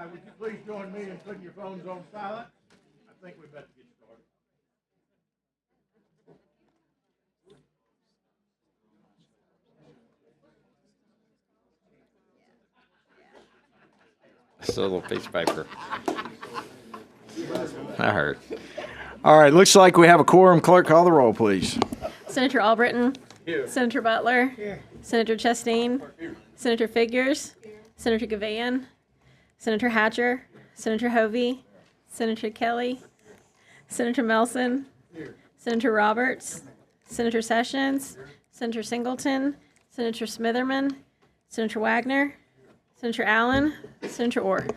right, would you please join me in putting your phones on silent? I think we're about to get started. It's a little piece of paper. I heard. All right, looks like we have a quorum. Clerk, call the roll, please. Senator Albritton. Here. Senator Butler. Here. Senator Chastain. Here. Senator Figures. Here. Senator Gavan. Senator Hatcher. Senator Hovey. Senator Kelly. Senator Melson. Here. Senator Roberts. Senator Sessions. Here. Senator Singleton. Senator Smitherman. Senator Wagner. Senator Allen. Senator Orr.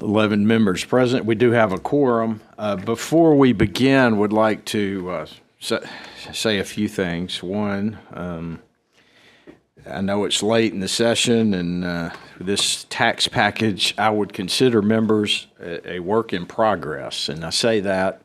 11 members present. We do have a quorum. Before we begin, would like to say a few things. One, I know it's late in the session, and this tax package, I would consider members a work in progress. And I say that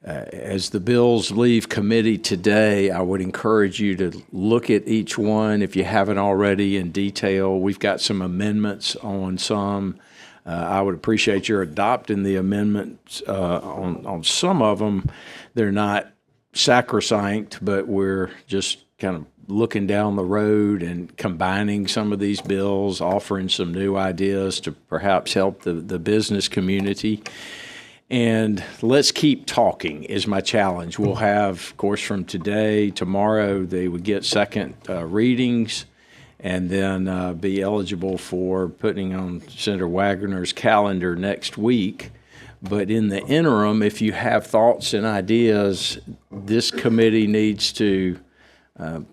as the bills leave committee today, I would encourage you to look at each one if you haven't already in detail. We've got some amendments on some. I would appreciate your adopting the amendments on some of them. They're not sacrosanct, but we're just kind of looking down the road and combining some of these bills, offering some new ideas to perhaps help the business community. And let's keep talking is my challenge. We'll have, of course, from today, tomorrow, they would get second readings and then be eligible for putting on Senator Wagner's calendar next week. But in the interim, if you have thoughts and ideas, this committee needs to kind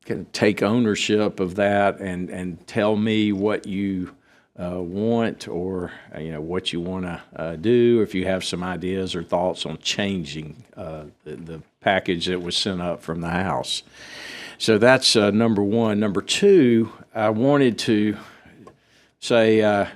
of take ownership of that and tell me what you want, or what you want to do, if you have some ideas or thoughts on changing the package that was sent up from the House. So that's number one. Number two, I wanted to say a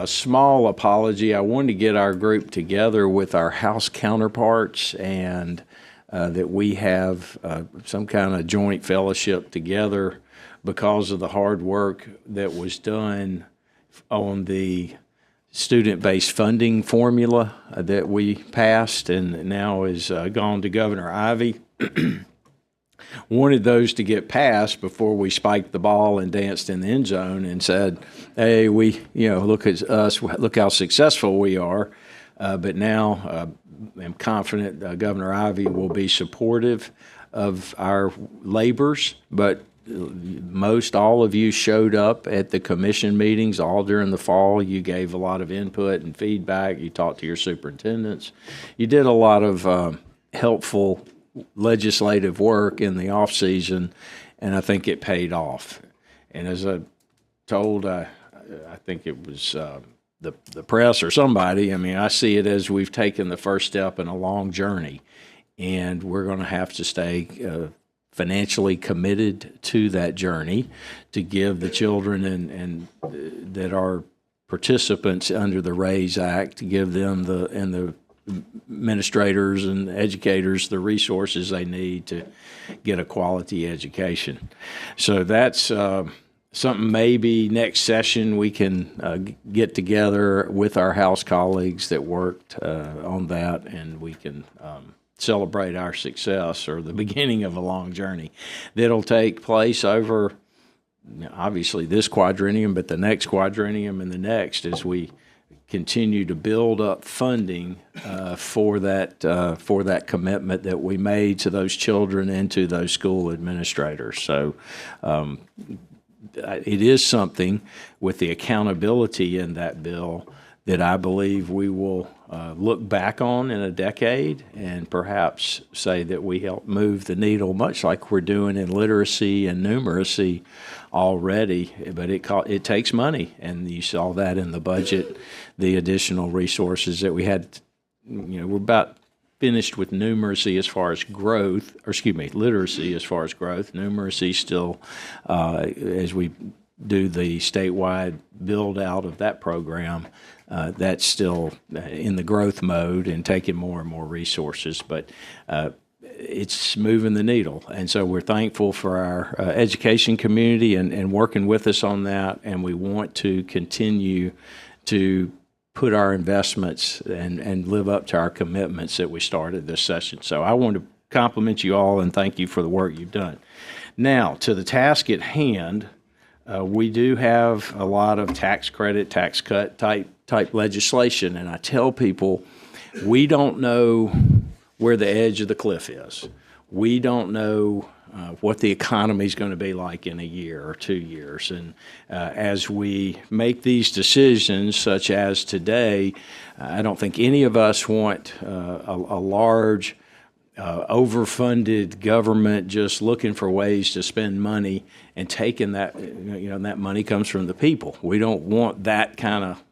small apology. I wanted to get our group together with our House counterparts and that we have some kind of joint fellowship together because of the hard work that was done on the student-based funding formula that we passed and now is gone to Governor Ivey. Wanted those to get passed before we spiked the ball and danced in the end zone and said, hey, look at us, look how successful we are. But now I'm confident Governor Ivey will be supportive of our labors, but most all of you showed up at the commission meetings all during the fall. You gave a lot of input and feedback. You talked to your superintendents. You did a lot of helpful legislative work in the off season, and I think it paid off. And as I told, I think it was the press or somebody, I see it as we've taken the first step in a long journey, and we're going to have to stay financially committed to that journey to give the children and that are participants under the RAISE Act, to give them the administrators and educators the resources they need to get a quality education. So that's something maybe next session we can get together with our House colleagues that worked on that, and we can celebrate our success or the beginning of a long journey that'll take place over obviously this quadrennium, but the next quadrennium and the next, as we continue to build up funding for that commitment that we made to those children and to those school administrators. So it is something with the accountability in that bill that I believe we will look back on in a decade and perhaps say that we helped move the needle, much like we're doing in literacy and numeracy already. But it takes money, and you saw that in the budget, the additional resources that we had. We're about finished with numeracy as far as growth, literacy as far as growth. Numeracy still, as we do the statewide build out of that program, that's still in the growth mode and taking more and more resources. But it's moving the needle. And so we're thankful for our education community and working with us on that. And we want to continue to put our investments and live up to our commitments that we started this session. So I want to compliment you all and thank you for the work you've done. Now, to the task at hand, we do have a lot of tax credit, tax cut type legislation. And I tell people, we don't know where the edge of the cliff is. We don't know what the economy is going to be like in a year or 2 years. And as we make these decisions, such as today, I don't think any of us want a large, overfunded government just looking for ways to spend money and taking that, that money comes from the people. We don't want that kind of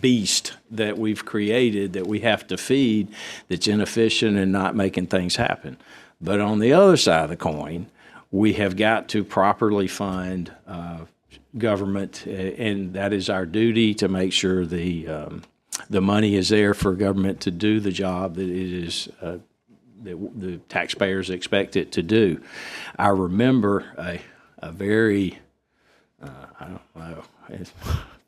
beast that we've created that we have to feed that's inefficient and not making things happen. But on the other side of the coin, we have got to properly fund government, and that is our duty to make sure the money is there for government to do the job that it is that the taxpayers expect it to do. I remember a very, I don't know, it's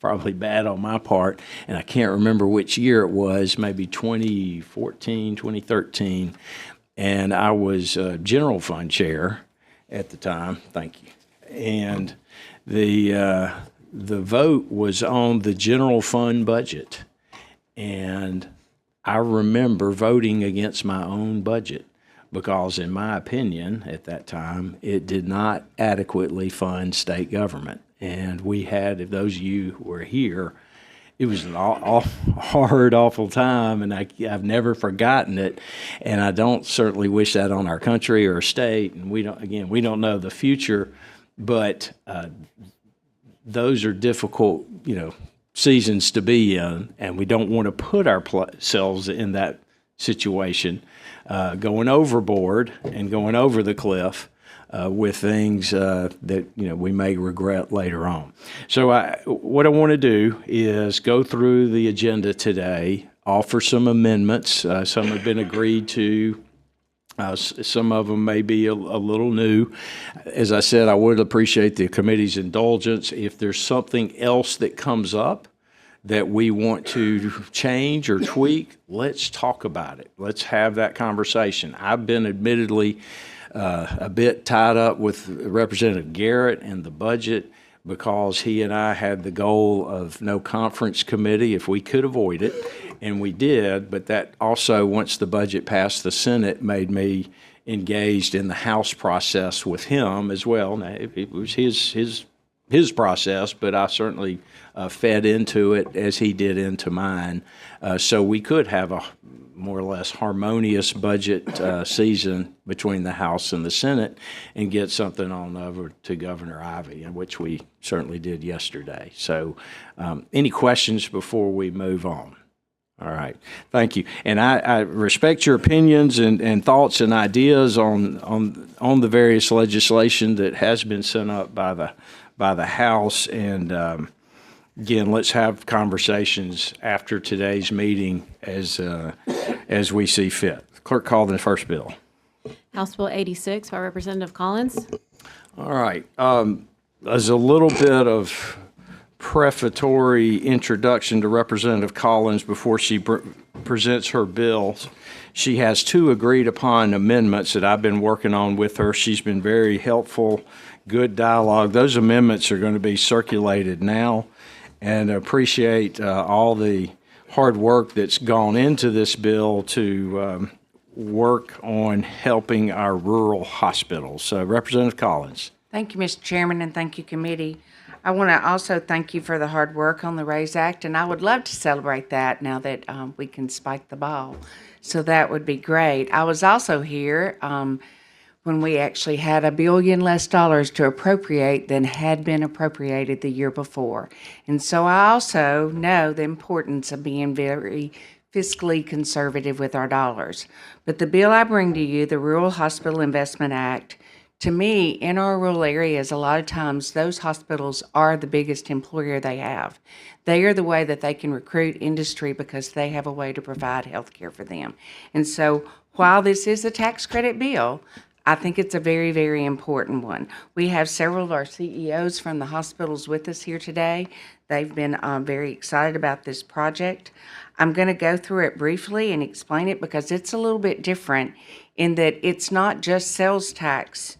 probably bad on my part, and I can't remember which year it was, maybe 2014, 2013, and I was general fund chair at the time. Thank you. And the vote was on the general fund budget, and I remember voting against my own budget because, in my opinion, at that time, it did not adequately fund state government. And we had, if those of you who were here, it was an hard, awful time, and I've never forgotten it. And I don't certainly wish that on our country or state. And we don't know the future, but those are difficult, seasons to be in, and we don't want to put ourselves in that situation, going overboard and going over the cliff with things that we may regret later on. So what I want to do is go through the agenda today, offer some amendments. Some have been agreed to. Some of them may be a little new. As I said, I would appreciate the committee's indulgence. If there's something else that comes up that we want to change or tweak, let's talk about it. Let's have that conversation. I've been admittedly a bit tied up with Representative Garrett and the budget because he and I had the goal of no conference committee if we could avoid it, and we did, but that also, once the budget passed the Senate, made me engaged in the House process with him as well. Now, it was his process, but I certainly fed into it as he did into mine, so we could have a more or less harmonious budget season between the House and the Senate and get something on over to Governor Ivey, which we certainly did yesterday. So any questions before we move on? All right, thank you. And I respect your opinions and thoughts and ideas on the various legislation that has been sent up by the House. And again, let's have conversations after today's meeting as we see fit. Clerk, call the first bill. House Bill 86 by Representative Collins. All right. As a little bit of prefatory introduction to Representative Collins before she presents her bills, she has two agreed upon amendments that I've been working on with her. She's been very helpful, good dialogue. Those amendments are going to be circulated now, and I appreciate all the hard work that's gone into this bill to work on helping our rural hospitals. So, Representative Collins. Thank you, Mr. Chairman, and thank you, committee. I want to also thank you for the hard work on the RAISE Act, and I would love to celebrate that now that we can spike the ball. So that would be great. I was also here when we actually had $1 billion less to appropriate than had been appropriated the year before. And so I also know the importance of being very fiscally conservative with our dollars. But the bill I bring to you, the Rural Hospital Investment Act, to me, in our rural areas, a lot of times those hospitals are the biggest employer they have. They are the way that they can recruit industry because they have a way to provide health care for them. And so while this is a tax credit bill, I think it's a very, very important one. We have several of our CEOs from the hospitals with us here today. They've been very excited about this project. I'm going to go through it briefly and explain it because it's a little bit different in that it's not just sales tax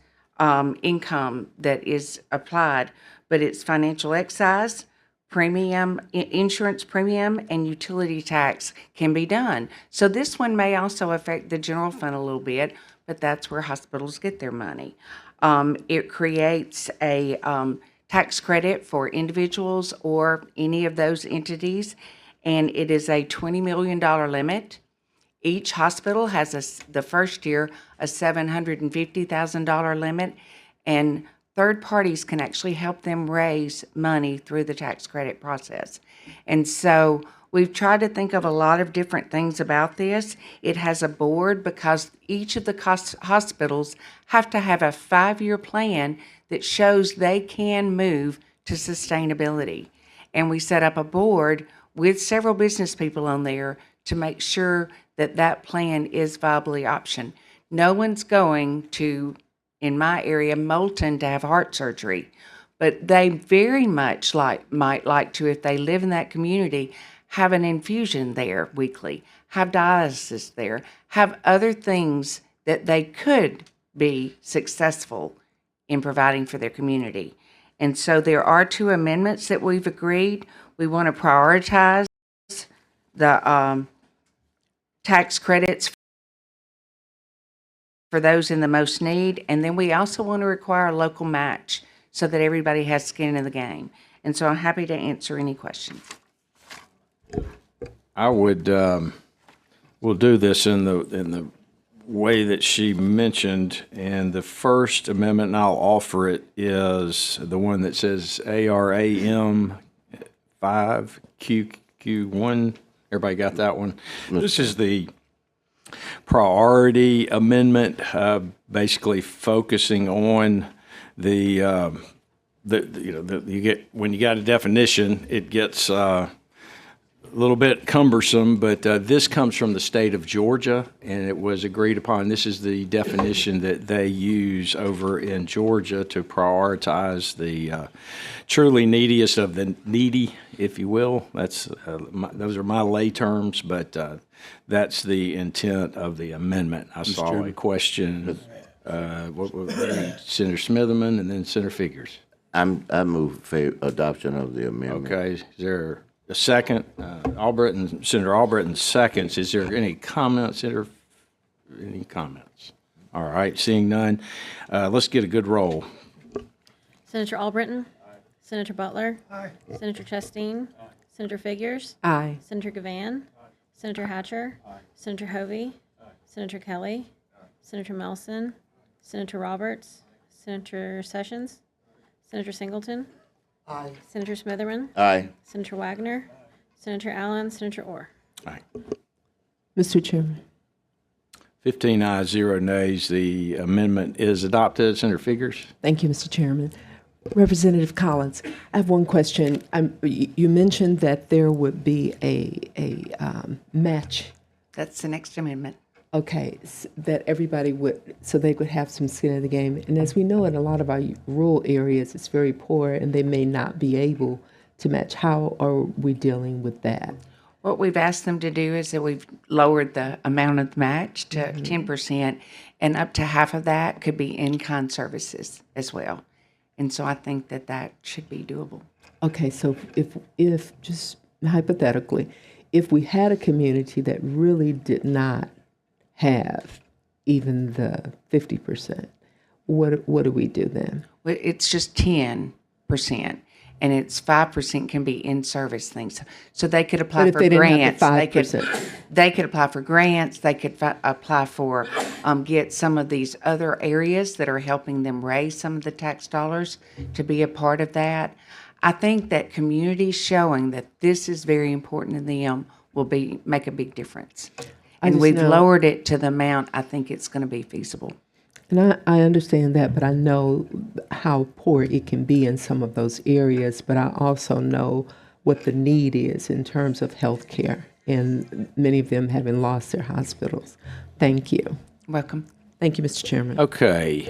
income that is applied, but it's financial excise, premium, insurance premium, and utility tax can be done. So this one may also affect the general fund a little bit, but that's where hospitals get their money. It creates a tax credit for individuals or any of those entities, and it is a $20 million limit. Each hospital has the first year a $750,000 limit, and third parties can actually help them raise money through the tax credit process. And so we've tried to think of a lot of different things about this. It has a board because each of the hospitals have to have a 5-year plan that shows they can move to sustainability. And we set up a board with several business people on there to make sure that that plan is viably option. No one's going to, in my area, Moulton to have heart surgery, but they very much might like to, if they live in that community, have an infusion there weekly, have dialysis there, have other things that they could be successful in providing for their community. And so there are 2 amendments that we've agreed. We want to prioritize the tax credits for those in the most need, and then we also want to require a local match so that everybody has skin in the game. And so I'm happy to answer any questions. I would, we'll do this in the way that she mentioned, and the first amendment, and I'll offer it, is the one that says ARAM 5QQ1. Everybody got that one? This is the priority amendment, basically focusing on you get, when you got a definition, it gets a little bit cumbersome, but this comes from the state of Georgia, and it was agreed upon. This is the definition that they use over in Georgia to prioritize the truly neediest of the needy, if you will. That's those are my lay terms, but that's the intent of the amendment. I saw a question. What was Senator Smitherman and then Senator Figures. I move for adoption of the amendment. Okay, is there a second? Senator Albritton seconds. Is there any comments, Senator? Any comments? All right, seeing none, let's get a good roll. Senator Albritton? Senator Butler? Senator Chastain? Senator Figures? Aye. Senator Gavan? Senator Hatcher? Senator Hovey? Senator Kelly? Senator Melson? Senator Roberts? Senator Sessions? Senator Singleton? Aye. Senator Smitherman? Aye. Senator Wagner? Senator Allen? Senator Orr? All right. Mr. Chairman. 15 ayes, 0 nays. The amendment is adopted. Senator Figures? Thank you, Mr. Chairman. Representative Collins, I have one question. You mentioned that there would be a match. That's the next amendment. Okay, that everybody would, so they could have some skin in the game. And as we know, in a lot of our rural areas, it's very poor, and they may not be able to match. How are we dealing with that? What we've asked them to do is that we've lowered the amount of the match to 10%, and up to half of that could be in-kind services as well. And so I think that that should be doable. Okay, so if just hypothetically, if we had a community that really did not have even the 50%, what do we do then? Well, it's just 10%, and it's 5% can be in-service things. So they could apply But if for they didn't grants. have the 5%? They could apply for grants. They could apply for, get some of these other areas that are helping them raise some of the tax dollars to be a part of that. I think that communities showing that this is very important to them will make a big difference. And we've lowered it to the amount I think it's going to be feasible. And I understand that, but I know how poor it can be in some of those areas, but I also know what the need is in terms of health care, and many of them having lost their hospitals. Thank you. Welcome. Thank you, Mr. Chairman. Okay,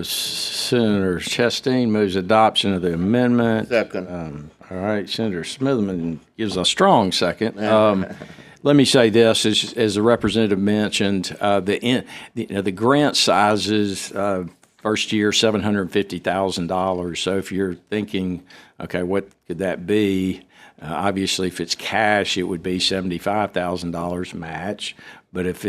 Senator Chastain moves adoption of the amendment. Second. All right, Senator Smitherman gives a strong second. Let me say this, as the representative mentioned, the grant sizes, first year, $750,000. So if you're thinking, okay, what could that be? Obviously, if it's cash, it would be $75,000 match. But if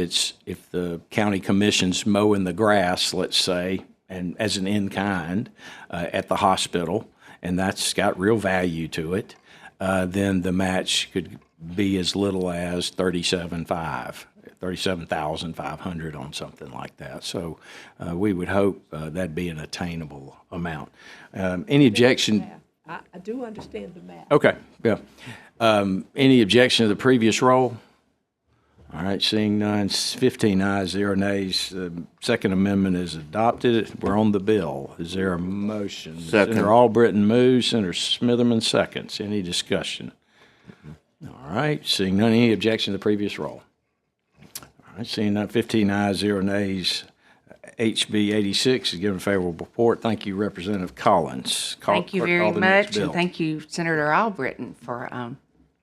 the county commission's mowing the grass, let's say, and as an in-kind at the hospital, and that's got real value to it, then the match could be as little as $37,500 on something like that. So we would hope that'd be an attainable amount. Any objection? I do understand the math. Okay, yeah. Any objection to the previous roll? All right, seeing none, 15 ayes, 0 nays. The Second Amendment is adopted. We're on the bill. Is there a motion? Second. Senator Albritton moves, Senator Smitherman seconds. Any discussion? All right, seeing none, any objection to the previous roll? All right, seeing none, 15 ayes, 0 nays. HB 86 is given a favorable report. Thank you, Representative Collins. Thank you Clerk, very call the next much, and bill. thank you, Senator Albritton, for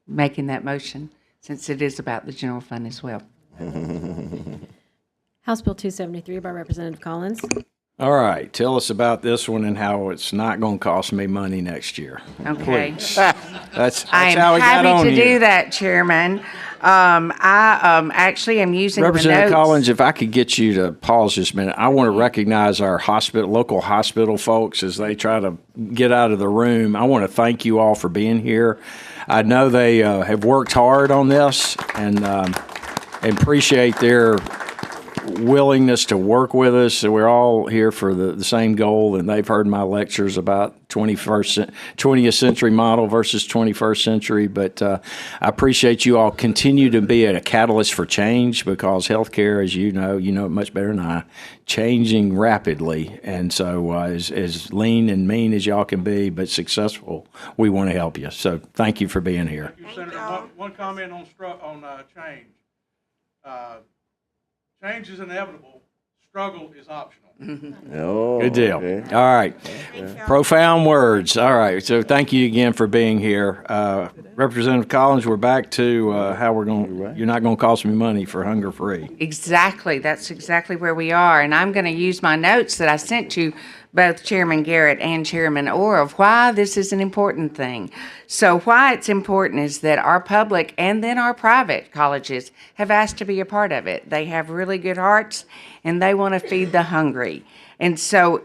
making that motion, since it is about the general fund as well. House Bill 273 by Representative Collins. All right, tell us about this one and how it's not going to cost me money next year. Okay. That's I how we am got on happy to here. do that, Chairman. I actually am using the Representative notes. Collins, if I could get you to pause just a minute, I want to recognize our local hospital folks as they try to get out of the room. I want to thank you all for being here. I know they have worked hard on this and appreciate their willingness to work with us. So we're all here for the same goal, and they've heard my lectures about 20th century model versus 21st century. But I appreciate you all continue to be a catalyst for change, because healthcare, as you know it much better than I, changing rapidly. And so as lean and mean as y'all can be, but successful, we want to help you. So thank you for being here. Senator, one comment on change. Change is inevitable. Struggle is optional. Oh, Good deal. okay. All right. Profound words. All right. So thank you again for being here. Representative Collins, we're back to how we're going. You're not going to cost me money for Hunger Free. Exactly. That's exactly where we are. And I'm going to use my notes that I sent to both Chairman Garrett and Chairman Orr of why this is an important thing. So why it's important is that our public and then our private colleges have asked to be a part of it. They have really good hearts, and they want to feed the hungry. And so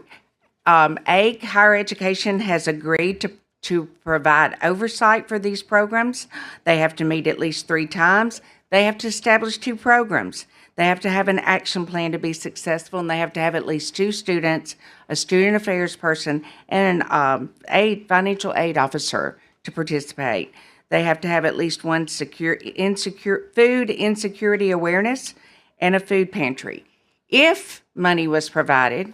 AIC Higher Education has agreed to provide oversight for these programs. They have to meet at least 3 times. They have to establish 2 programs. They have to have an action plan to be successful, and they have to have at least 2 students, a student affairs person, and an financial aid officer to participate. They have to have at least 1 food insecurity awareness and a food pantry. If money was provided,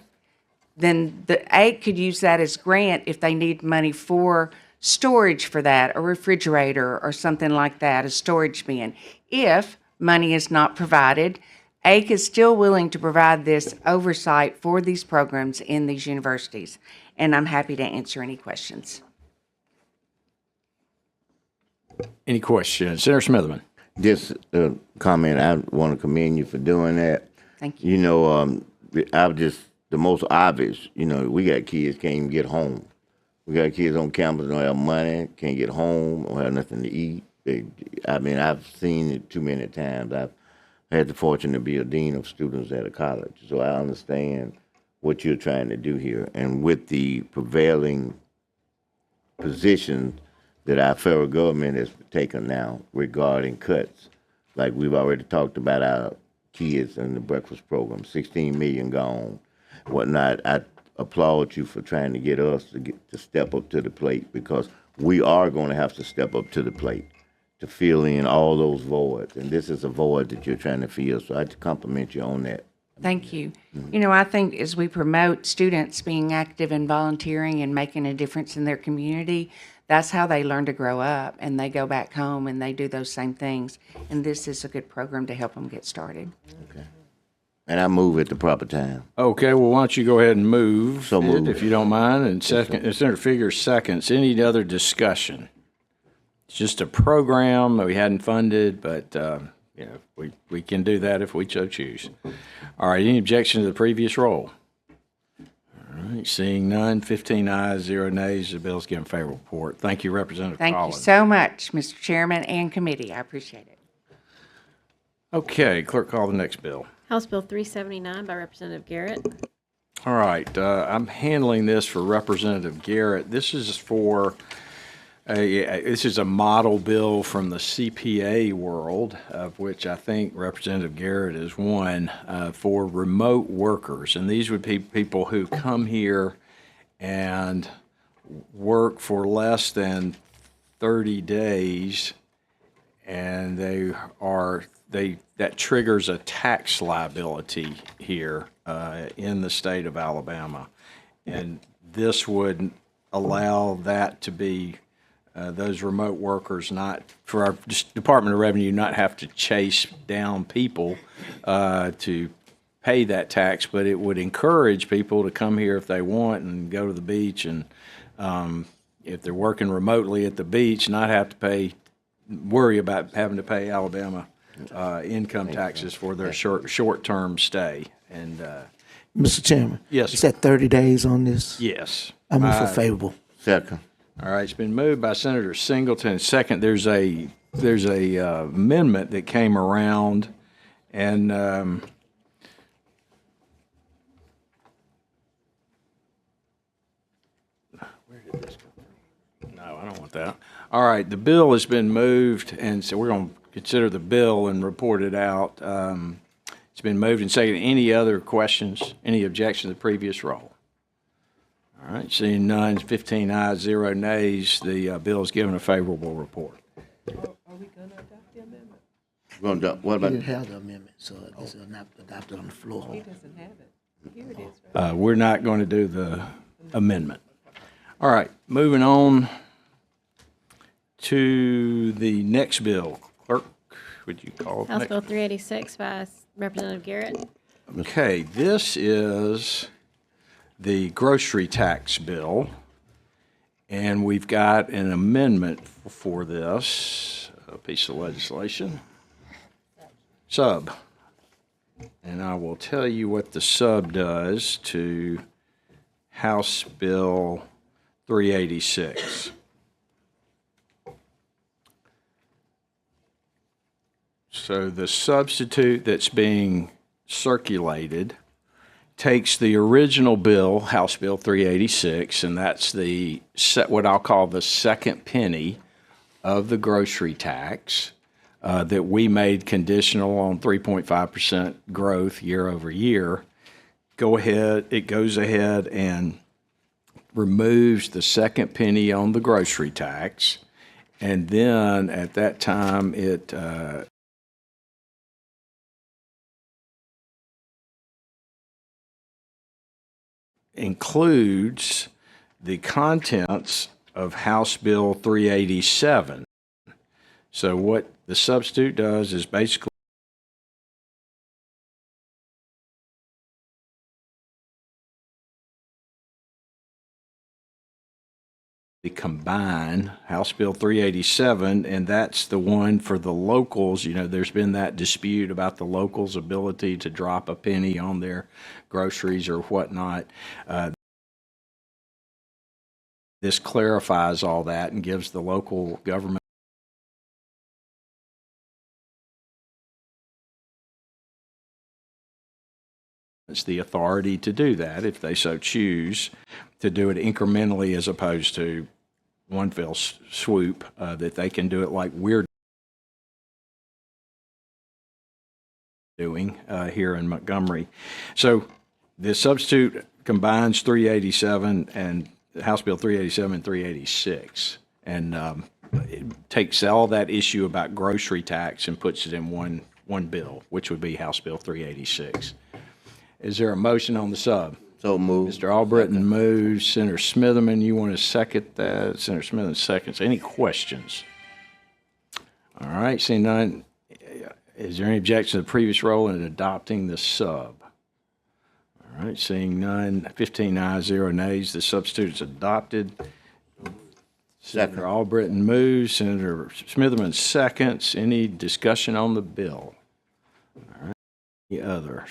then the AIC could use that as grant if they need money for storage for that, a refrigerator or something like that, a storage bin. If money is not provided, AIC is still willing to provide this oversight for these programs in these universities. And I'm happy to answer any questions. Any questions? Senator Smitherman. Just a comment. I want to commend you for doing that. Thank you. You know, the most obvious, we got kids can't even get home. We got kids on campus don't have money, can't get home, don't have nothing to eat. I've seen it too many times. I've had the fortune to be a dean of students at a college, so I understand what you're trying to do here. And with the prevailing position that our federal government has taken now regarding cuts, like we've already talked about our kids in the breakfast program, 16 million gone, whatnot. I applaud you for trying to get us to step up to the plate, because we are going to have to step up to the plate to fill in all those voids. And this is a void that you're trying to fill, so I compliment you on that. Thank you. You know, I think as we promote students being active and volunteering and making a difference in their community, that's how they learn to grow up, and they go back home and they do those same things. And this is a good program to help them get started. And I move at the proper time. Okay, well, why don't you go ahead and move So it, moved. if you don't mind, and second, Senator Figures seconds. Any other discussion? It's just a program that we hadn't funded, but, you know, we can do that if we so choose. All right, any objection to the previous roll? All right, seeing none, 15 ayes, 0 nays, the bill's given favorable report. Thank you, Representative Thank you Collins. so much, Mr. Chairman and committee. I appreciate it. Okay, clerk, call the next bill. House Bill 379 by Representative Garrett. All right, I'm handling this for Representative Garrett. This is for this is a model bill from the CPA world, of which I think Representative Garrett is one, for remote workers. And these would be people who come here and work for less than 30 days, and that triggers a tax liability here in the state of Alabama. And this would allow that to be those remote workers, not for our Department of Revenue, not have to chase down people to pay that tax, but it would encourage people to come here if they want and go to the beach, and if they're working remotely at the beach, not have to worry about having to pay Alabama income taxes for their short-term stay. And Mr. Chairman? Yes, You said 30 days on this? yes. I move for favorable. Second. All right, it's been moved by Senator Singleton. Second, there's a amendment that came around, and where did this come from? No, I don't want that. All right, the bill has been moved, and so we're going to consider the bill and report it out. It's been moved and seconded. Any other questions? Any objection to the previous roll? All right, seeing none, 15 ayes, 0 nays, the bill is given a favorable report. Are we going to adopt the amendment? What We about, didn't have the amendment, so this is not adopted on the floor. He doesn't have it. Here it is. Right? We're not going to do the amendment. All right, moving on to the next bill. Clerk, would you call it? House Bill 386 by Representative Garrett. Okay, this is the grocery tax bill, and we've got an amendment for this, a piece of legislation. Sub. And I will tell you what the sub does to House Bill 386. So the substitute that's being circulated takes the original bill, House Bill 386, and that's what I'll call the second penny of the grocery tax that we made conditional on 3.5% growth year over year. It goes ahead and removes the second penny on the grocery tax, and then at that time it includes the contents of House Bill 387. So what the substitute does is basically combine House Bill 387, and that's the one for the locals. You know, there's been that dispute about the locals' ability to drop a penny on their groceries or whatnot. This clarifies all that and gives the local government the authority to do that if they so choose, to do it incrementally as opposed to one fell swoop, that they can do it like we're doing here in Montgomery. So the substitute combines 387 and House Bill 387 and 386, and it takes all that issue about grocery tax and puts it in one bill, which would be House Bill 386. Is there a motion on the sub? So move. Mr. Albritton moves. Senator Smitherman, you want to second that? Senator Smitherman seconds. Any questions? All right, seeing none, is there any objection to the previous rule in adopting the sub? All right, seeing none, 15 ayes, 0 nays, the substitute is adopted. Senator Albritton moves. Senator Smitherman seconds. Any discussion on the bill? All right, any others?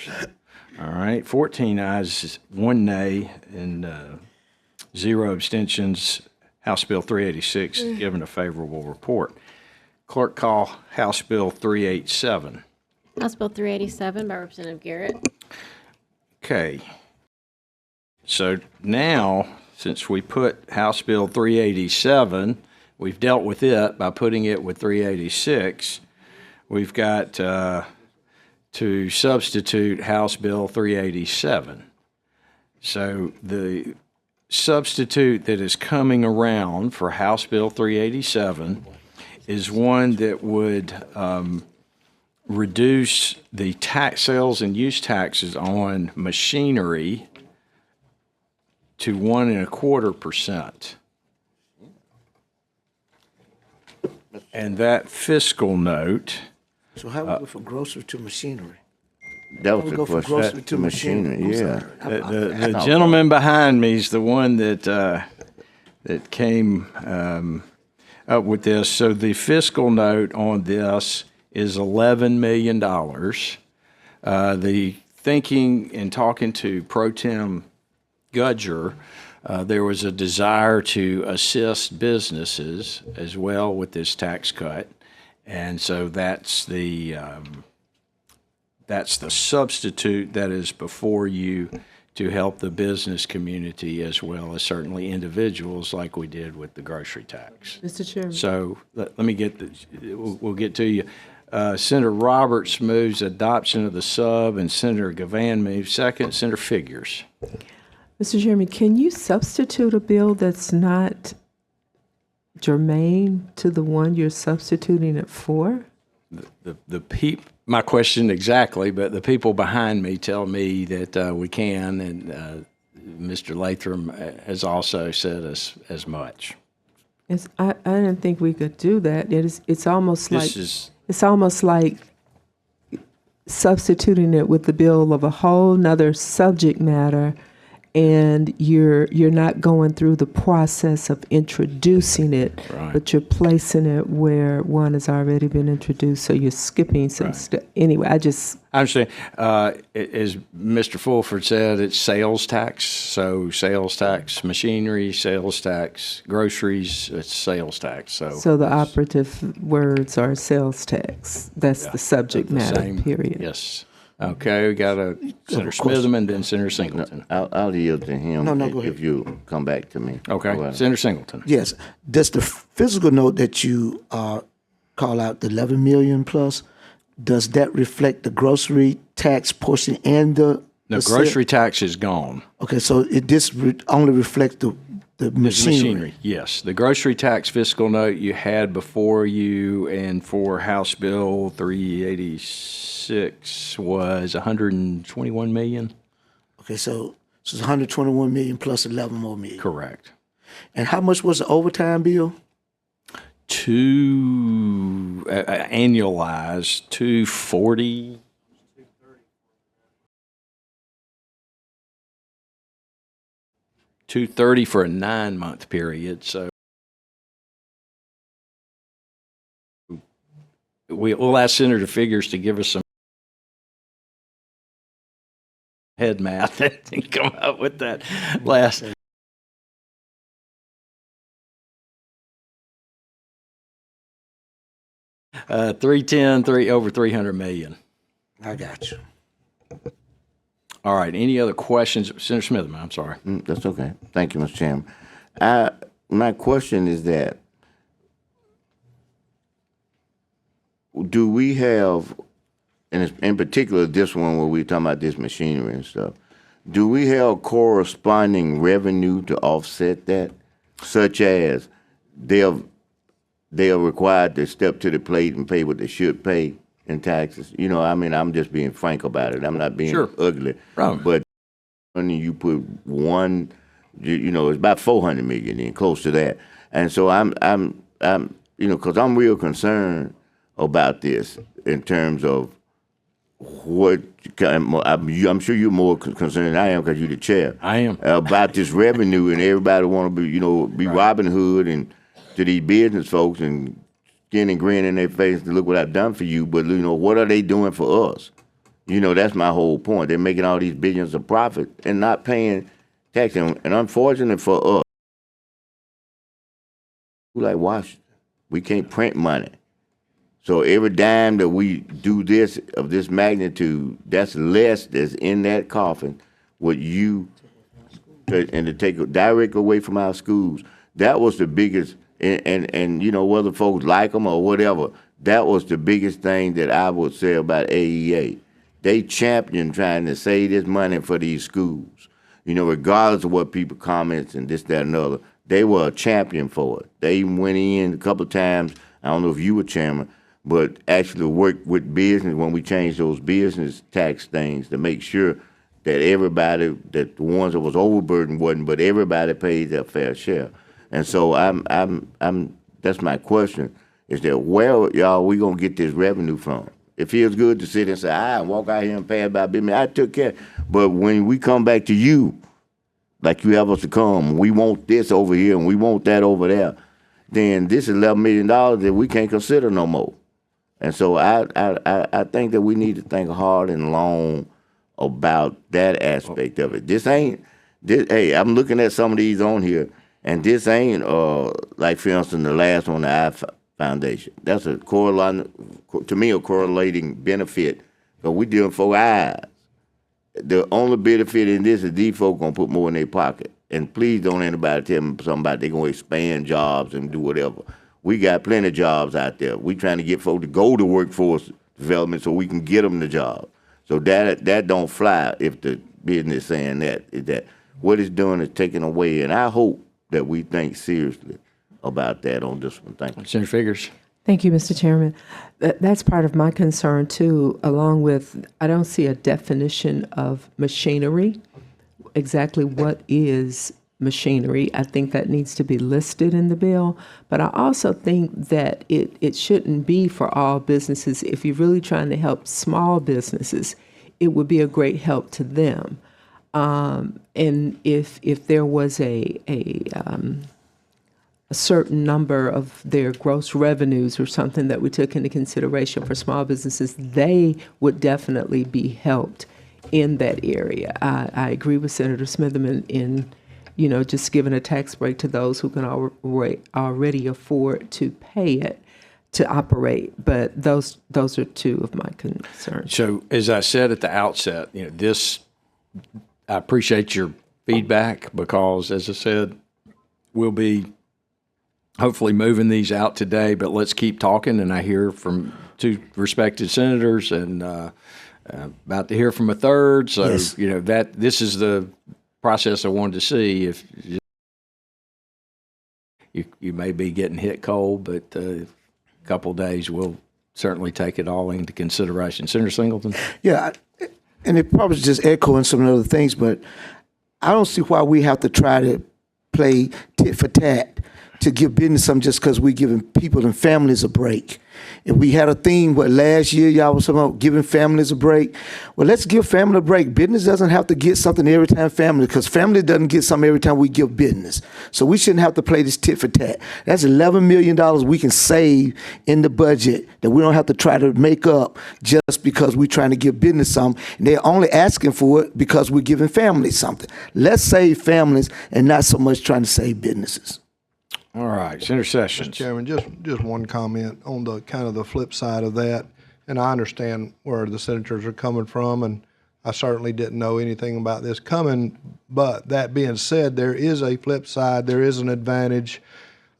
All right, 14 ayes, 1 nay, and 0 abstentions. House Bill 386 given a favorable report. Clerk, call House Bill 387. House Bill 387 by Representative Garrett. Okay. So now, since we put House Bill 387, we've dealt with it by putting it with 386. We've got to substitute House Bill 387. So the substitute that is coming around for House Bill 387 is one that would reduce the tax sales and use taxes on machinery to 1.25%. And that fiscal note, So how we go from grocery to machinery? That How was we the go from question. grocery to machinery? I'm Yeah. sorry. the gentleman behind me is the one that that came up with this. So the fiscal note on this is $11 million. The thinking and talking to Pro Tem Gudger, there was a desire to assist businesses as well with this tax cut, and so that's the substitute that is before you to help the business community as well as certainly individuals, like we did with the grocery tax. Mr. Chairman. So let me get we'll get to you. Senator Roberts moves adoption of the sub, and Senator Gavan moves second. Senator Figures. Mr. Chairman, can you substitute a bill that's not germane to the one you're substituting it for? My question exactly, but the people behind me tell me that we can, and Mr. Latham has also said as much. I didn't think we could do that. It's almost like This is substituting it with the bill of a whole nother subject matter, and you're not going through the process of introducing it, Right. but you're placing it where one has already been introduced, so you're skipping some stuff. Anyway, I understand. As Mr. Fulford said, it's sales tax. So sales tax, machinery, sales tax, groceries, it's sales tax. so the operative words are sales tax. That's the subject matter, Same. period. Yes. Okay, we got a Senator Smitherman, then Senator Singleton. I'll yield to him No, go ahead. if you come back to me. Okay, Go ahead. Senator Singleton. Yes. Does the physical note that you call out, the 11 million plus, does that reflect the grocery tax portion and the The grocery tax is gone. Okay, so only reflects the machinery. Yes. The grocery tax fiscal note you had before you and for House Bill 386 was 121 million? Okay, so it's 121 million plus 11 more million. Correct. And how much was the overtime bill? Annualized 240. $230 for a 9-month period. So we'll ask Senator Figures to give us some head math and come up with that last. Over 300 million. I got you. All right. Any other questions? Senator Smitherman, I'm sorry. That's okay. Thank you, Mr. Chairman. My question is that, do we have, and it's in particular this one where we're talking about this machinery and stuff, do we have corresponding revenue to offset that, such as they are required to step to the plate and pay what they should pay in taxes. You know, I mean, I'm just being frank about it. I'm not being Sure. ugly. Right. But when you put one, you know, it's about 400 million in, close to that. And so I'm you know, because I'm real concerned about this in terms of what I'm sure you're more concerned than I am because you're the chair. I am. About this revenue, and everybody want to be, you know, be Robin Hood and to these business folks and skin and grin in their face to look what I've done for you. But you know, what are they doing for us? You know, that's my whole point. They're making all these billions of profit and not paying tax. And unfortunately for us, we like Washington, we can't print money. So every dime that we do this of this magnitude, that's less that's in that coffin. What you and to take it direct away from our schools, that was the biggest. And you know, whether folks like them or whatever, that was the biggest thing that I would say about AEA. They championed trying to save this money for these schools. You know, regardless of what people comments and this, that, and other, they were a champion for it. They even went in a couple of times. I don't know if you were chairman, but actually worked with business when we changed those business tax things to make sure that everybody, that the ones that was overburdened wasn't, but everybody paid their fair share. And so that's my question, is that where, y'all, we gonna get this revenue from? It feels good to sit and say, walk out here and pay about business. I took care. But when we come back to you, like you have us to come, we want this over here and we want that over there, then this is $11 million that we can't consider no more. And so I think that we need to think hard and long about that aspect of it. Hey, I'm looking at some of these on here, and this ain't like, for instance, the last one, the I Foundation. That's a correlating benefit, because we dealing for eyes. The only benefit in this is these folks gonna put more in their pocket. And please don't anybody tell me something about they gonna expand jobs and do whatever. We got plenty of jobs out there. We trying to get folks to go to workforce development so we can get them the job. So that don't fly if the business saying that what it's doing is taking away. And I hope that we think seriously about that on this one. Thank you. Senator Figures. Thank you, Mr. Chairman. That's part of my concern too, along with, I don't see a definition of machinery. Exactly what is machinery? I think that needs to be listed in the bill, but I also think that it shouldn't be for all businesses. If you're really trying to help small businesses, it would be a great help to them. And if there was a certain number of their gross revenues or something that we took into consideration for small businesses, they would definitely be helped in that area. I agree with Senator Smitherman in, you know, just giving a tax break to those who can already afford to pay it to operate. But those are two of my concerns. So as I said at the outset, you know, I appreciate your feedback, because as I said, we'll be hopefully moving these out today, but let's keep talking. And I hear from two respected senators and about to hear from a third. So, Yes. you know, this is the process I wanted to see. If you may be getting hit cold, but a couple of days we'll certainly take it all into consideration. Senator Singleton? Yeah, and it probably is just echoing some other things, but I don't see why we have to try to play tit for tat to give business something just because we're giving people and families a break. If we had a theme, last year y'all was talking about giving families a break. Well, let's give family a break. Business doesn't have to get something every time family, because family doesn't get something every time we give business. So we shouldn't have to play this tit for tat. That's $11 million we can save in the budget that we don't have to try to make up just because we're trying to give business something. And they're only asking for it because we're giving families something. Let's save families and not so much trying to save businesses. All right, Senator Sessions. Mr. Chairman, just one comment on the kind of the flip side of that. And I understand where the senators are coming from, and I certainly didn't know anything about this coming. But that being said, there is a flip side. There is an advantage.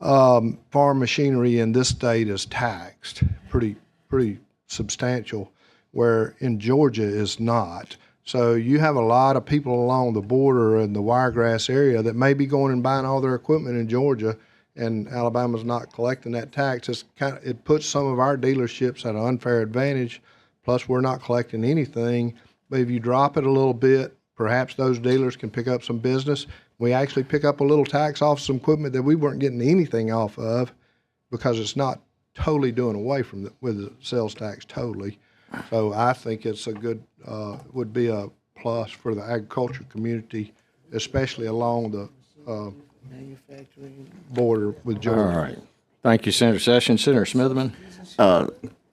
Farm machinery in this state is taxed pretty substantial, where in Georgia is not. So you have a lot of people along the border in the Wiregrass area that may be going and buying all their equipment in Georgia and Alabama's not collecting that tax, it puts some of our dealerships at an unfair advantage. Plus, we're not collecting anything. But if you drop it a little bit, perhaps those dealers can pick up some business. We actually pick up a little tax off some equipment that we weren't getting anything off of, because it's not totally doing away with the sales tax totally. So I think it's a good, would be a plus for the agriculture community, especially along the border with Georgia. All right. Thank you, Senator Sessions. Senator Smitherman?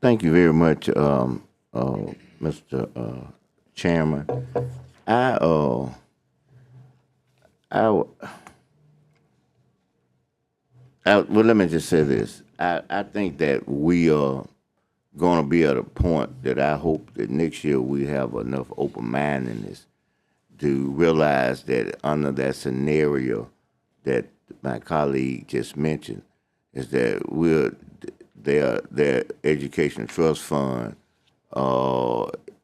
Thank you very much, Mr. Chairman. Well, let me just say this. I think that we are going to be at a point that I hope that next year we have enough open-mindedness to realize that under that scenario that my colleague just mentioned, is that their education trust fund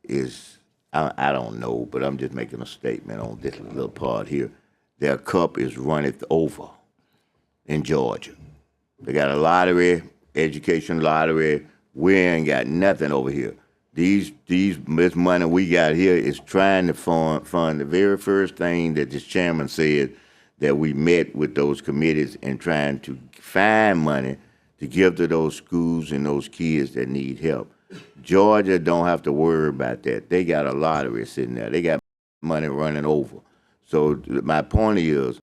is, I don't know, but I'm just making a statement on this little part here. Their cup is runneth over in Georgia. They got a lottery, education lottery. We ain't got nothing over here. This money we got here is trying to fund the very first thing that this chairman said, that we met with those committees and trying to find money to give to those schools and those kids that need help. Georgia don't have to worry about that. They got a lottery sitting there. They got money running over. So my point is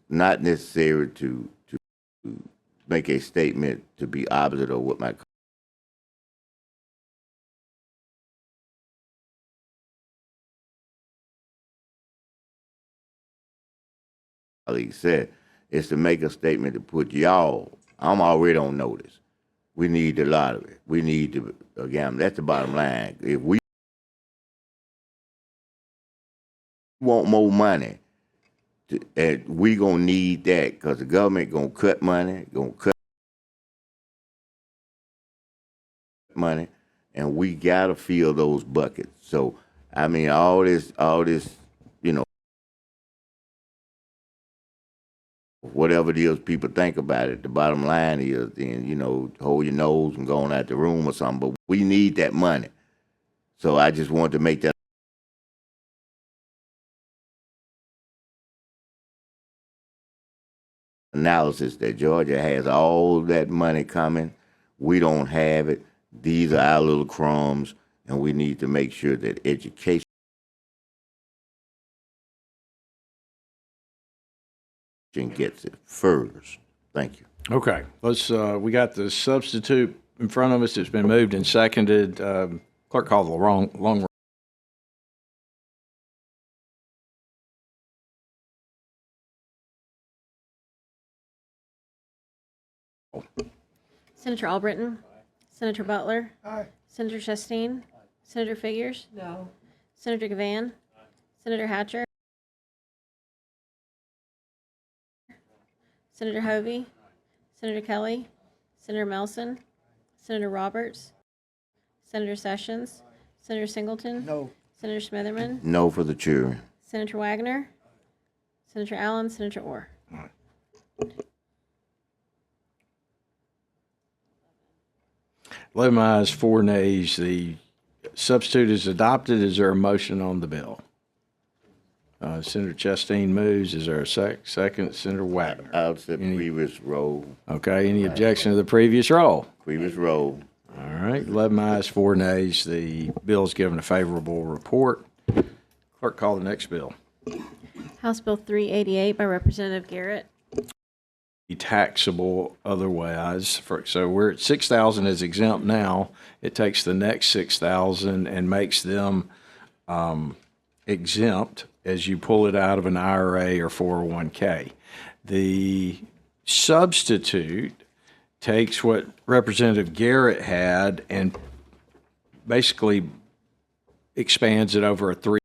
not necessary to make a statement to be opposite of what my colleague said. It's to make a statement to put y'all, I'm already on notice. We need the lottery. We need to, again, that's the bottom line. If we want more money, and we gonna need that, because the government gonna cut money, and we gotta fill those buckets. So, I mean, all this, you know, whatever it is people think about it, the bottom line is, then, you know, hold your nose and go on out the room or something, but we need that money. So I just wanted to make that analysis that Georgia has all that money coming. We don't have it. These are our little crumbs, and we need to make sure that education gets it first. Thank you. Okay, let's, we got the substitute in front of us. It's been moved and seconded. Clerk called the long. Senator Albritton? Senator Butler? Senator Chastain? Senator Figures? No. Senator Gavan? Senator Hatcher? Senator Hovey? Senator Kelly? Senator Melson? Senator Roberts? Senator Sessions? Senator Singleton? No. Senator Smitherman? No for the chair. Senator Wagner? Senator Allen? Senator Orr? 11 ayes, 4 nays. The substitute is adopted. Is there a motion on the bill? Senator Chastain moves. Is there a second? Senator Wagner. I'll accept previous roll. Okay. Any objection to the previous roll? Previous roll. All right. 11 ayes, 4 nays. The bill is given a favorable report. Clerk, call the next bill. House Bill 388 by Representative Garrett. Be taxable otherwise. So we're at 6,000 as exempt now. It takes the next 6,000 and makes them exempt as you pull it out of an IRA or 401k. The substitute takes what Representative Garrett had and basically expands it over $3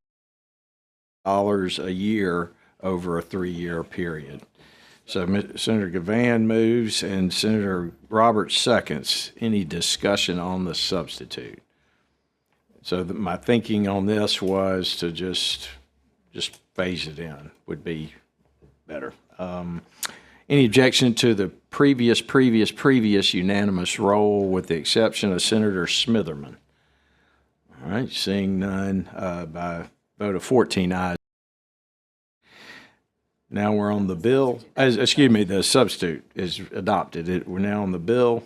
a year over a 3-year period. So Senator Gavan moves and Senator Roberts seconds. Any discussion on the substitute? So my thinking on this was to just phase it in would be better. Any objection to the previous unanimous roll with the exception of Senator Smitherman? All right, seeing none, by a vote of 14 ayes. Now we're on the bill, excuse me, the substitute is adopted. We're now on the bill.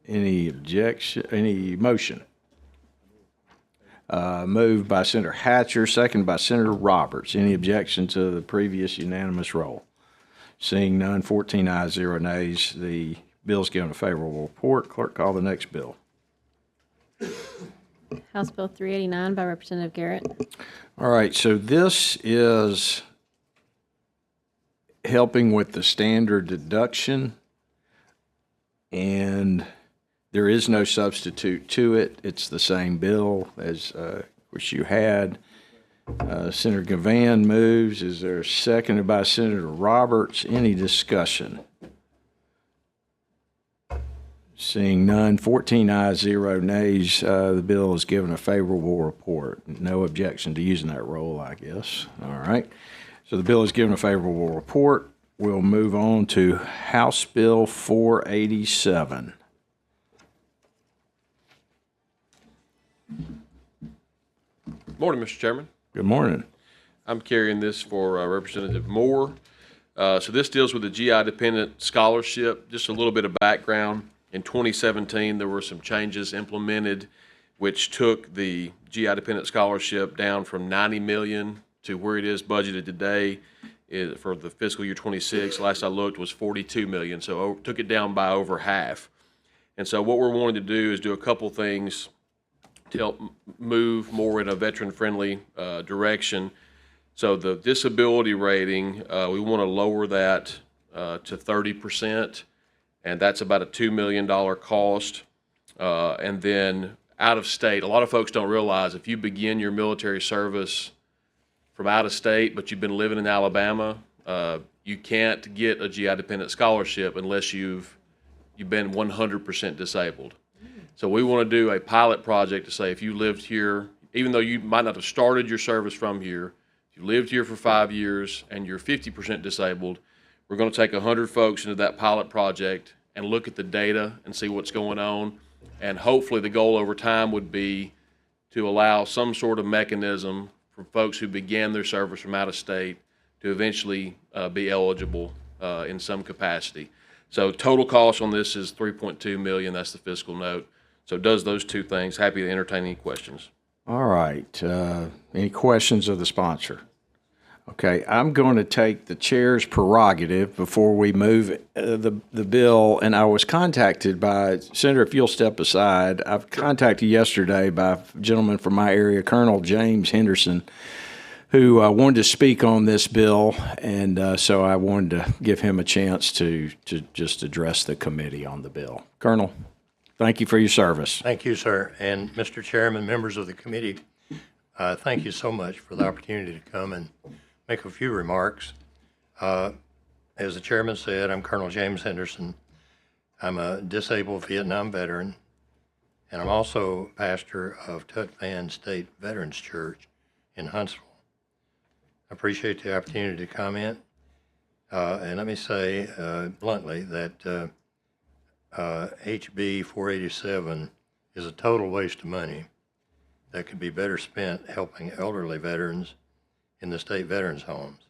Any objection, any motion? Moved by Senator Hatcher, second by Senator Roberts. Any objection to the previous unanimous roll? Seeing none, 14 ayes, 0 nays. The bill's given a favorable report. Clerk, call the next bill. House Bill 389 by Representative Garrett. All right, so this is helping with the standard deduction, and there is no substitute to it. It's the same bill as which you had. Senator Gavan moves. Is there a seconded by Senator Roberts? Any discussion? Seeing none, 14 ayes, 0 nays. The bill is given a favorable report. No objection to using that roll, I guess. All right. So the bill is given a favorable report. We'll move on to House Bill 487. Morning, Mr. Chairman. Good morning. I'm carrying this for Representative Moore. So this deals with the GI dependent scholarship. Just a little bit of background. In 2017, there were some changes implemented which took the GI dependent scholarship down from $90 million to where it is budgeted today for the fiscal year 26. Last I looked was $42 million, so took it down by over half. And so what we're wanting to do is do a couple things to help move more in a veteran-friendly direction. So the disability rating, we want to lower that to 30%, and that's about a $2 million cost. And then out of state, a lot of folks don't realize if you begin your military service from out of state, but you've been living in Alabama, you can't get a GI dependent scholarship unless you've been 100% disabled. So we want to do a pilot project to say if you lived here, even though you might not have started your service from here, if you lived here for 5 years and you're 50% disabled, we're going to take 100 folks into that pilot project and look at the data and see what's going on. And hopefully the goal over time would be to allow some sort of mechanism for folks who began their service from out of state to eventually be eligible in some capacity. So total cost on this is $3.2 million. That's the fiscal note. So it does those two things. Happy to entertain any questions. All right. Any questions of the sponsor? Okay, I'm going to take the chair's prerogative before we move the bill. And I was contacted by, Senator, if you'll step aside, I've contacted yesterday by a gentleman from my area, Colonel James Henderson, who wanted to speak on this bill. And so I wanted to give him a chance to just address the committee on the bill. Colonel, thank you for your service. Thank you, sir. And Mr. Chairman, members of the committee, thank you so much for the opportunity to come and make a few remarks. As the chairman said, I'm Colonel James Henderson. I'm a disabled Vietnam veteran, and I'm also pastor of Tut Van State Veterans Church in Huntsville. I appreciate the opportunity to comment. And let me say bluntly that HB 487 is a total waste of money that could be better spent helping elderly veterans in the state veterans homes.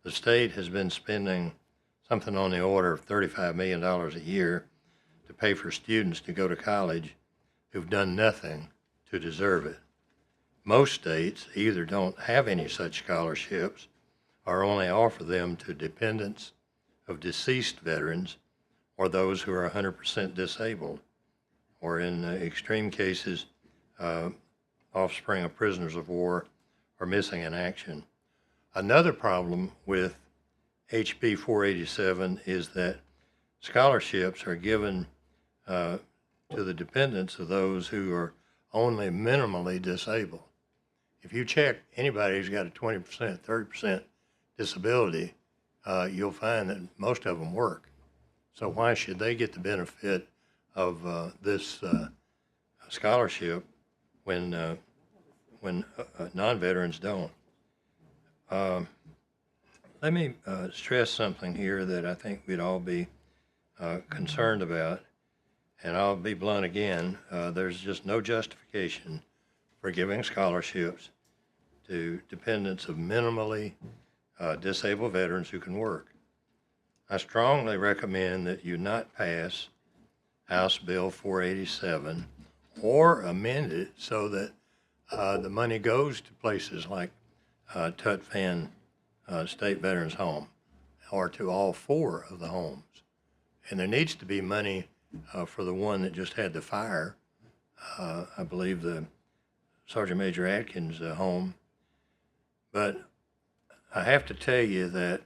The state has been spending something on the order of $35 million a year to pay for students to go to college who've done nothing to deserve it. Most states either don't have any such scholarships or only offer them to dependents of deceased veterans or those who are 100% disabled, or in extreme cases, offspring of prisoners of war or missing in action. Another problem with HB 487 is that scholarships are given to the dependents of those who are only minimally disabled. If you check anybody who's got a 20%, 30% disability, you'll find that most of them work. So why should they get the benefit of this scholarship when non-veterans don't? let me stress something here that I think we'd all be concerned about, and I'll be blunt again. There's just no justification for giving scholarships to dependents of minimally disabled veterans who can work. I strongly recommend that you not pass House Bill 487 or amend it so that the money goes to places like Tut Fan State Veterans Home or to all 4 of the homes. And there needs to be money for the one that just had the fire. I believe the Sergeant Major Atkins home. But I have to tell you that,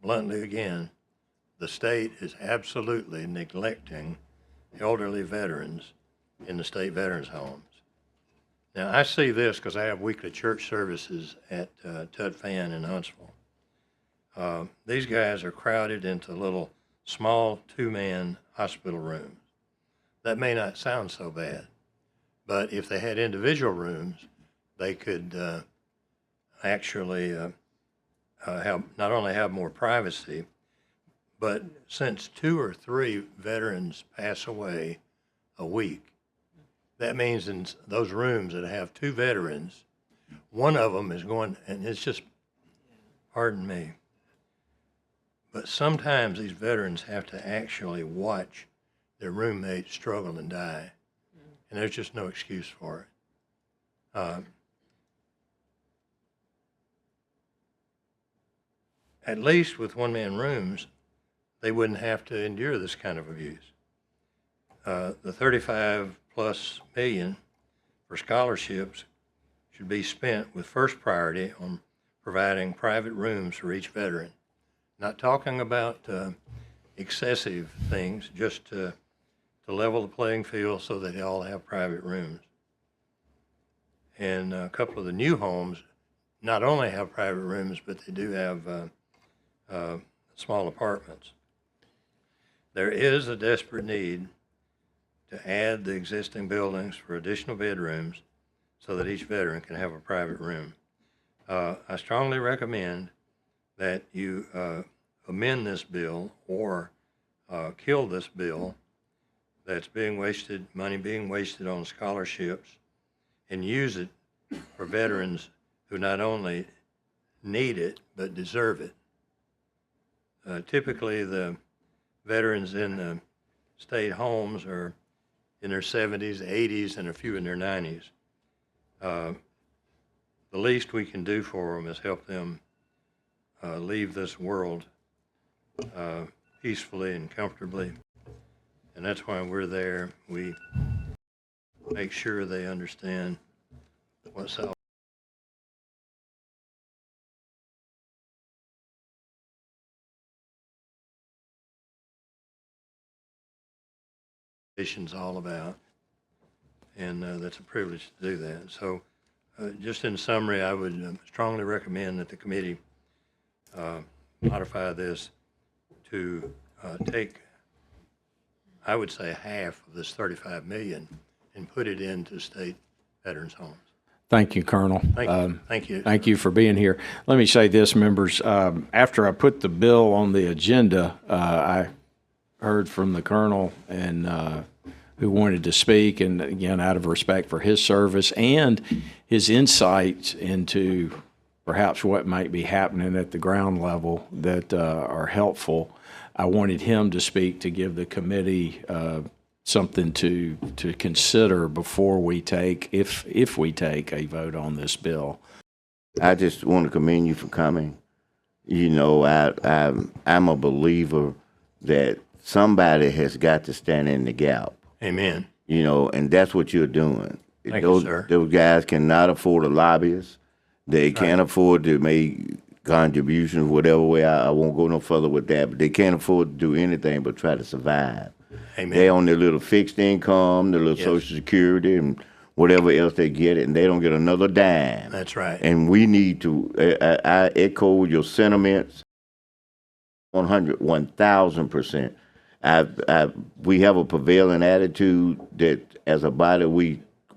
bluntly again, the state is absolutely neglecting elderly veterans in the state veterans homes. Now, I see this because I have weekly church services at Tut Fan in Huntsville. These guys are crowded into little small 2-man hospital rooms. That may not sound so bad, but if they had individual rooms, they could actually have not only have more privacy, but since 2 or 3 veterans pass away a week, that means in those rooms that have 2 veterans, one of them is going, and it's just, pardon me, but sometimes these veterans have to actually watch their roommate struggle and die, and there's just no excuse for it. At least with 1-man rooms, they wouldn't have to endure this kind of abuse. The 35+ million for scholarships should be spent with first priority on providing private rooms for each veteran. Not talking about excessive things, just to level the playing field so that they all have private rooms. And a couple of the new homes not only have private rooms, but they do have small apartments. There is a desperate need to add the existing buildings for additional bedrooms so that each veteran can have a private room. I strongly recommend that you amend this bill or kill this bill that's being wasted, money being wasted on scholarships, and use it for veterans who not only need it, but deserve it. Typically, the veterans in the state homes are in their 70s, 80s, and a few in their 90s. The least we can do for them is help them leave this world peacefully and comfortably. And that's why we're there. We make sure they understand what salvation is all about. And that's a privilege to do that. So just in summary, I would strongly recommend that the committee modify this to take, I would say, half of this $35 million and put it into state veterans homes. Thank you, Colonel. Thank you. Thank you. Thank you for being here. Let me say this, members. After I put the bill on the agenda, I heard from the Colonel and who wanted to speak, and again, out of respect for his service and his insights into perhaps what might be happening at the ground level that are helpful, I wanted him to speak to give the committee something to consider before we take, if we take a vote on this bill. I just want to commend you for coming. You know, I'm a believer that somebody has got to stand in the gap. Amen. You know, and that's what you're doing. Thank you, sir. Those guys cannot afford a lobbyist. They can't afford to make contributions, whatever way. I won't go no further with that, but they can't afford to do anything but try to survive. Amen. They on their little fixed income, their little Social Security, and whatever else they get, and they don't get another dime. That's right. And we need to, I echo your sentiments 1,000%. We have a prevailing attitude that as a body,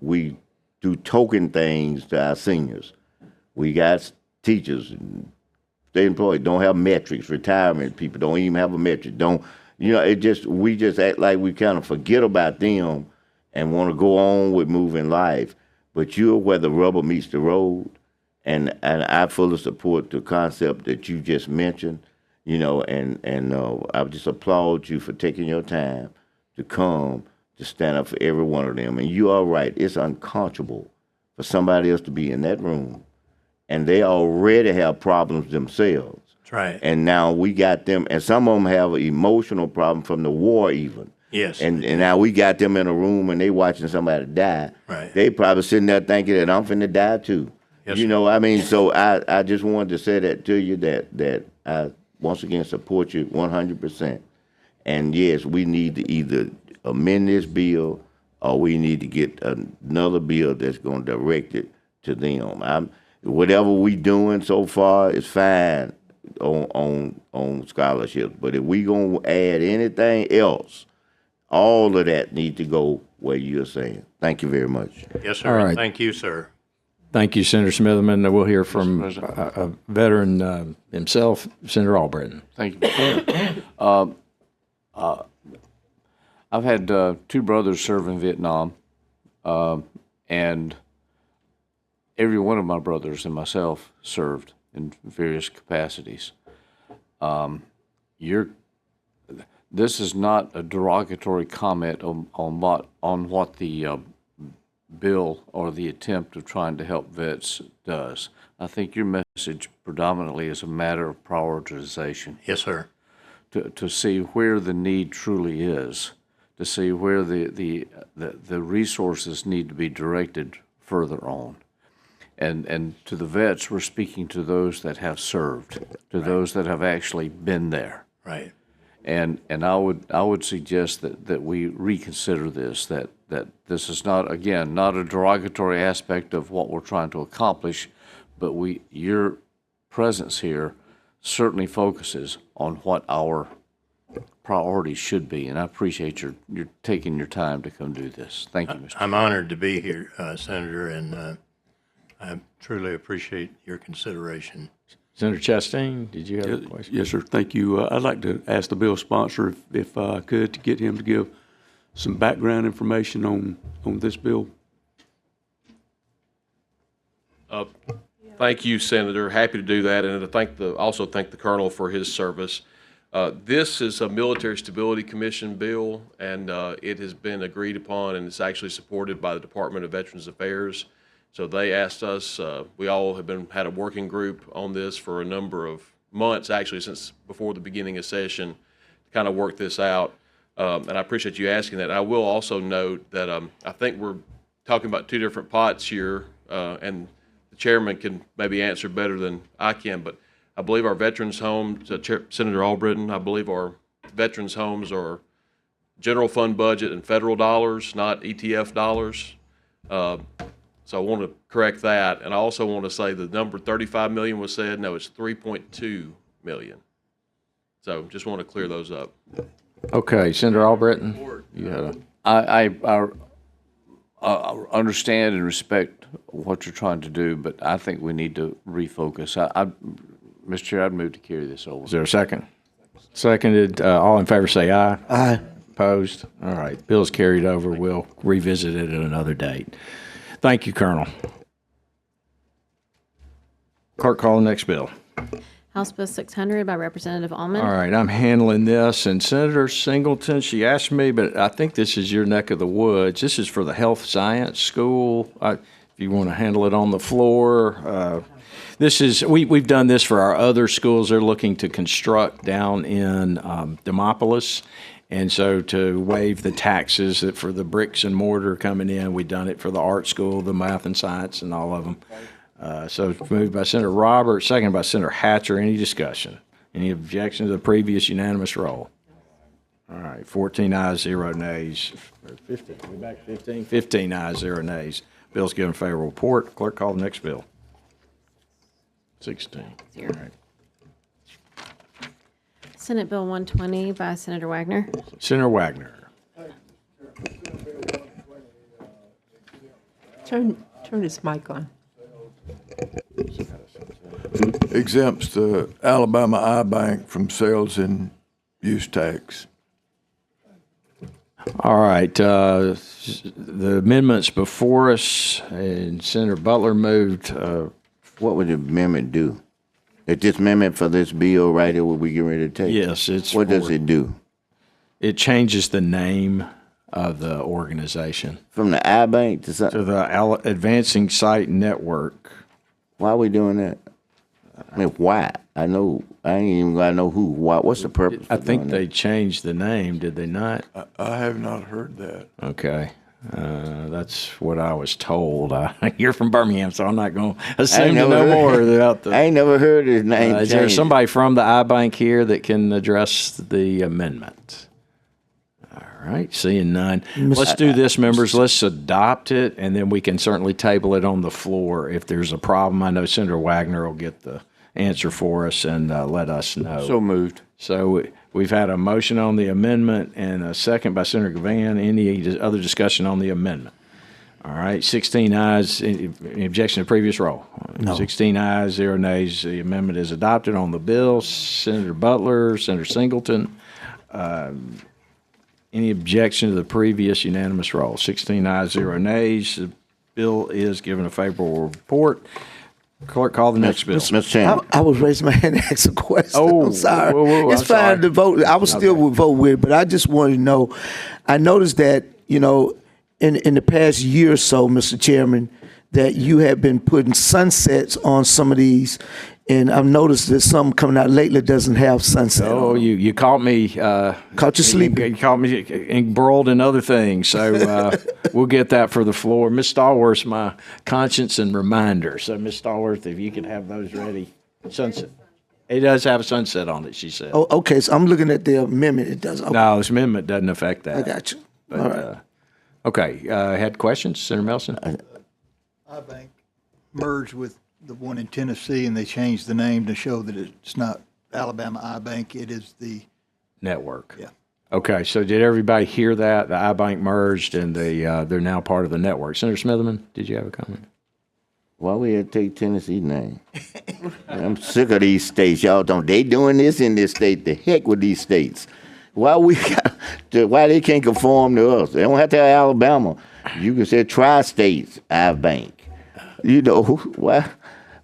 we do token things to our seniors. We got teachers and state employees don't have metrics. Retirement people don't even have a metric. Don't, we just act like we kind of forget about them and want to go on with moving life. But you're where the rubber meets the road, and I fully support the concept that you just mentioned. I just applaud you for taking your time to come to stand up for every one of them. And you are right. It's unconscionable for somebody else to be in that room, and they already have problems themselves. That's right. And now we got them, and some of them have an emotional problem from the war even. Yes. And now we got them in a room and they watching somebody die. Right. They probably sitting there thinking that I'm finna die too. Yes, So I just wanted to say that to you that I once again support you 100%. And yes, we need to either amend this bill or we need to get another bill that's going to direct it to them. Whatever we doing so far is fine on scholarships, but if we gonna add anything else, all of that need to go where you're saying. Thank you very much. Yes, sir. All right. Thank you, sir. Thank you, Senator Smitherman. We'll hear from a veteran himself, Senator Albritton. Thank you. I've had two brothers serve in Vietnam, and every one of my brothers and myself served in various capacities. This is not a derogatory comment on what the bill or the attempt of trying to help vets does. I think your message predominantly is a matter of prioritization. Yes, sir. To see where the need truly is, to see where the resources need to be directed further on. And to the vets, we're speaking to those that have served, to those that have actually been there. Right. And I would suggest that we reconsider this, that this is not a derogatory aspect of what we're trying to accomplish, but your presence here certainly focuses on what our priorities should be, and I appreciate your taking your time to come do this. Thank you, Mr. I'm honored to be here, Senator, and I truly appreciate your consideration. Senator Chastain, did you have a question? Yes, sir. Thank you. I'd like to ask the bill sponsor if I could, to get him to give some background information on this bill. Thank you, Senator. Happy to do that, and to also thank the Colonel for his service. This is a Military Stability Commission bill, and it has been agreed upon, and it's actually supported by the Department of Veterans Affairs. So they asked us, we all have had a working group on this for a number of months, actually since before the beginning of session, to kind of work this out. And I appreciate you asking that. I will also note that I think we're talking about two different pots here, and the chairman can maybe answer better than I can, but I believe our veterans homes, Senator Albritton, I believe our veterans homes are general fund budget and federal dollars, not ETF dollars. So I want to correct that. And I also want to say the number 35 million was said. No, it's 3.2 million. So just want to clear those up. Okay, Senator Albritton, you had I understand and respect what you're trying to do, but I think we need to refocus. Mr. Chair, I'd move to carry this over. Is there a second? Seconded. All in favor say aye. Aye. Opposed? All right. Bill's carried over. We'll revisit it at another date. Thank you, Colonel. Clerk, call the next bill. House Bill 600 by Representative Almond. All right, I'm handling this. And Senator Singleton, she asked me, but I think this is your neck of the woods. This is for the health science school. If you want to handle it on the floor. We've done this for our other schools they're looking to construct down in Demopolis. And so to waive the taxes for the bricks and mortar coming in, we've done it for the art school, the math and science, and all of them. So it's moved by Senator Roberts, seconded by Senator Hatcher. Any discussion? Any objection to the previous unanimous roll? All right, 14 ayes, 0 nays. 15, we back 15? 15 ayes, 0 nays. Bill's given favorable report. Clerk, call the next bill. 16. All right. Senate Bill 120 by Senator Wagner. Senator Wagner. Turn his mic on. exempts the Alabama iBank from sales and use tax. All right, the amendments before us, and Senator Butler moved. What would the amendment do? Is this amendment for this bill right here, what we get ready to take? Yes, it's. What does for- it do? It changes the name of the organization From the iBank to to something? the Advancing Site Network. Why are we doing that? I mean, why? I ain't even gotta know who. Why? What's the purpose? I for think doing they that? changed the name, did they not? I have not heard that. Okay. That's what I was told. You're from Birmingham, so I'm not going to I ain't assume to never know heard- more about the. I ain't never heard his name Is there changed. somebody from the iBank here that can address the amendment? All right, seeing none. Let's do this, members. Let's adopt it, and then we can certainly table it on the floor. If there's a problem, I know Senator Wagner will get the answer for us and let us know. So moved. So we've had a motion on the amendment and a second by Senator Gavan. Any other discussion on the amendment? All right, 16 ayes. Any objection to previous roll? No. 16 ayes, 0 nays. The amendment is adopted on the bill. Senator Butler, Senator Singleton. Any objection to the previous unanimous roll? 16 ayes, 0 nays. The bill is given a favorable report. Clerk, call the next bill. Mr. Chairman. I was raising my hand to ask a question. Oh, I'm sorry. whoa, It's I'm fine sorry. to vote. I was still would vote with it, but I just wanted to know. I noticed that, in the past year or so, Mr. Chairman, that you have been putting sunsets on some of and I've noticed that some coming out lately doesn't have sunset. Oh, on. you caught me. Caught you sleeping. You caught me embroiled in other things. So we'll get that for the floor. Ms. Stallworth's my conscience and reminder. So, Ms. Stallworth, if you could have those ready. Sunset. It does have a sunset on it, she said. Oh, okay. So I'm looking at the amendment. It does. Okay. No, this amendment doesn't affect that. I got you. But, All right. Okay. Had questions, Senator Melson? iBank merged with the one in Tennessee, and they changed the name to show that it's not Alabama iBank, it is the Network. Yeah. Okay, so did everybody hear that? The iBank merged and they're now part of the network. Senator Smitherman, did you have a comment? Why we had to take Tennessee name? I'm sick of these states. Y'all don't. They doing this in this state. The heck with these states. Why they can't conform to us? They don't have to have Alabama. You can say tri-states iBank.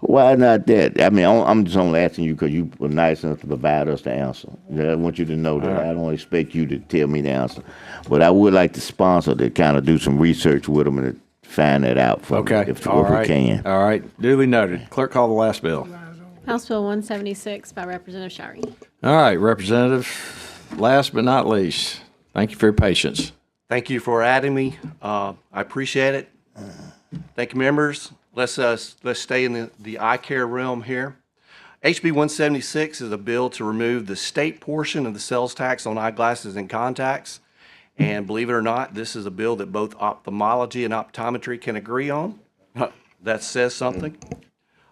Why not that? I mean, I'm just only asking you because you were nice enough to provide us the answer. I want you to know that. I don't expect you to tell me the answer. But I would like the sponsor to kind of do some research with them and find that out for me if we can. All right, duly noted. Clerk, call the last bill. House Bill 176 by Representative Shirey. All right, Representative, last but not least, thank you for your patience. Thank you for adding me. I appreciate it. Thank you, members. Let's stay in the eye care realm here. HB 176 is a bill to remove the state portion of the sales tax on eyeglasses and contacts. And believe it or not, this is a bill that both ophthalmology and optometry can agree on. That says something.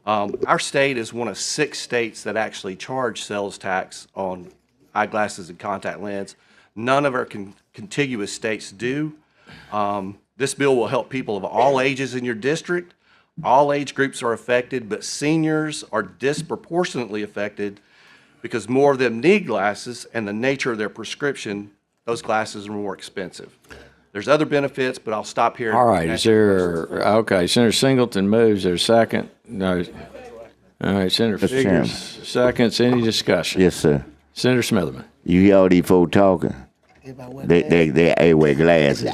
Our state is one of 6 states that actually charge sales tax on eyeglasses and contact lens. None of our contiguous states do. This bill will help people of all ages in your district. All age groups are affected, but seniors are disproportionately affected because more of them need glasses, and the nature of their prescription, those glasses are more expensive. There's other benefits, but I'll stop here. All right, okay, Senator Singleton moves, there's a second? No. All right, Senator Mr. Figures, seconds, any discussion? Yes, sir. Senator Smitherman. You hear all these folks talking? They wear glasses.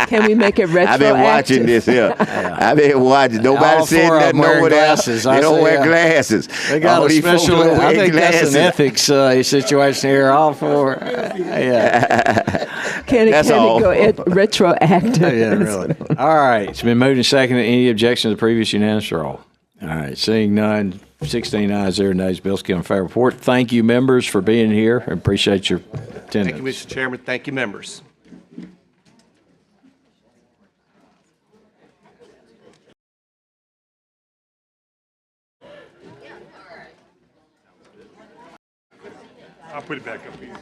Can we make it retroactive? I've been watching this here. I've been watching. Nobody All said four of them nothing wearing over there. glasses. They I don't see, wear glasses. They got All a these folks special, don't I wear think glasses. that's an ethics situation here, all four. Yeah. Can it go retroactive? Yeah, really. All right, it's been moved and seconded. Any objection to the previous unanimous roll? All right, seeing none, 16 ayes, 0 nays, bill's given fair report. Thank you, members, for being here. I appreciate your attendance. Thank you, Mr. Chairman. Thank you, members. I'll put it back up here.